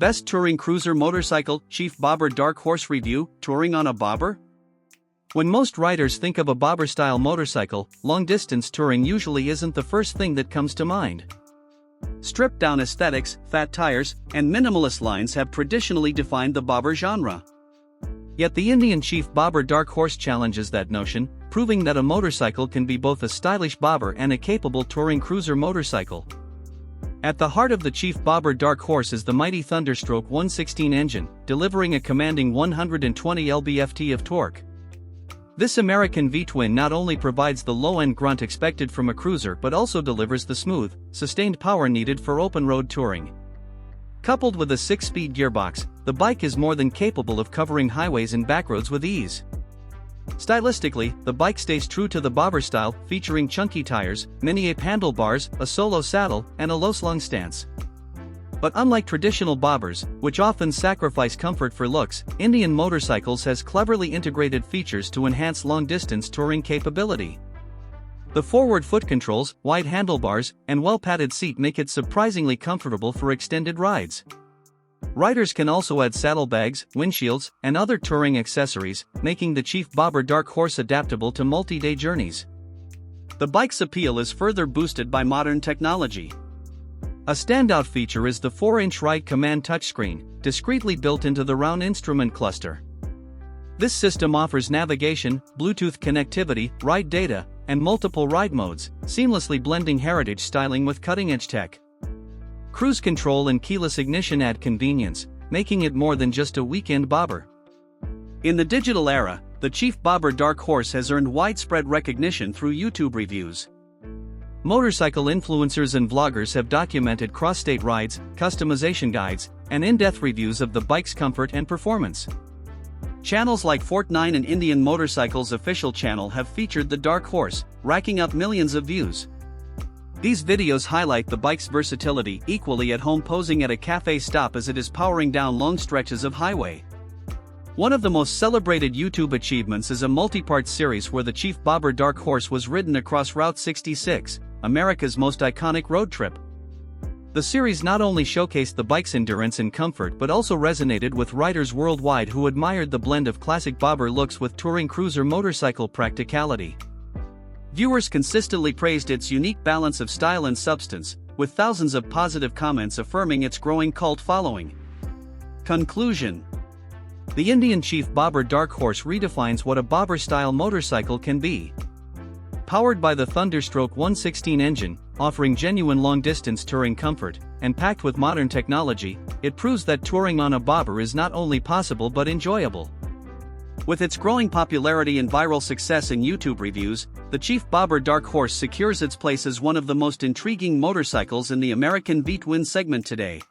Best Touring Cruiser Motorcycle, Chief Bobber Dark Horse Review, Touring on a Bobber? When most riders think of a bobber-style motorcycle, long-distance touring usually isn't the first thing that comes to mind. Stripped-down aesthetics, fat tires, and minimalist lines have traditionally defined the bobber genre. Yet the Indian Chief Bobber Dark Horse challenges that notion, proving that a motorcycle can be both a stylish bobber and a capable touring cruiser motorcycle. At the heart of the Chief Bobber Dark Horse is the mighty Thunderstroke 116 engine, delivering a commanding 120 lb-ft of torque. This American V-twin not only provides the low-end grunt expected from a cruiser but also delivers the smooth, sustained power needed for open-road touring. Coupled with a 6-speed gearbox, the bike is more than capable of covering highways and backroads with ease. Stylistically, the bike stays true to the bobber style, featuring chunky tires, mini-ape handlebars, a solo saddle, and a low-slung stance. But unlike traditional bobbers, which often sacrifice comfort for looks, Indian Motorcycles has cleverly integrated features to enhance long-distance touring capability. The forward foot controls, wide handlebars, and well-padded seat make it surprisingly comfortable for extended rides. Riders can also add saddlebags, windshields, and other touring accessories, making the Chief Bobber Dark Horse adaptable to multi-day journeys. The bike's appeal is further boosted by modern technology. A standout feature is the 4-inch Ride Command touchscreen, discreetly built into the round instrument cluster. This system offers navigation, Bluetooth connectivity, ride data, and multiple ride modes, seamlessly blending heritage styling with cutting-edge tech. Cruise control and keyless ignition add convenience, making it more than just a weekend bobber. In the digital era, the Chief Bobber Dark Horse has earned widespread recognition through YouTube reviews. Motorcycle influencers and vloggers have documented cross-state rides, customization guides, and in-depth reviews of the bike's comfort and performance. Channels like Fort9 and Indian Motorcycles official channel have featured the Dark Horse, racking up millions of views. These videos highlight the bike's versatility, equally at home posing at a cafe stop as it is powering down long stretches of highway. One of the most celebrated YouTube achievements is a multi-part series where the Chief Bobber Dark Horse was ridden across Route 66, America's most iconic road trip. The series not only showcased the bike's endurance and comfort but also resonated with riders worldwide who admired the blend of classic bobber looks with touring cruiser motorcycle practicality. Viewers consistently praised its unique balance of style and substance, with thousands of positive comments affirming its growing cult following. Conclusion: the Indian Chief Bobber Dark Horse redefines what a bobber-style motorcycle can be. Powered by the Thunderstroke 116 engine, offering genuine long-distance touring comfort, and packed with modern technology, it proves that touring on a bobber is not only possible but enjoyable. With its growing popularity and viral success in YouTube reviews, the Chief Bobber Dark Horse secures its place as one of the most intriguing motorcycles in the American V-twin segment today.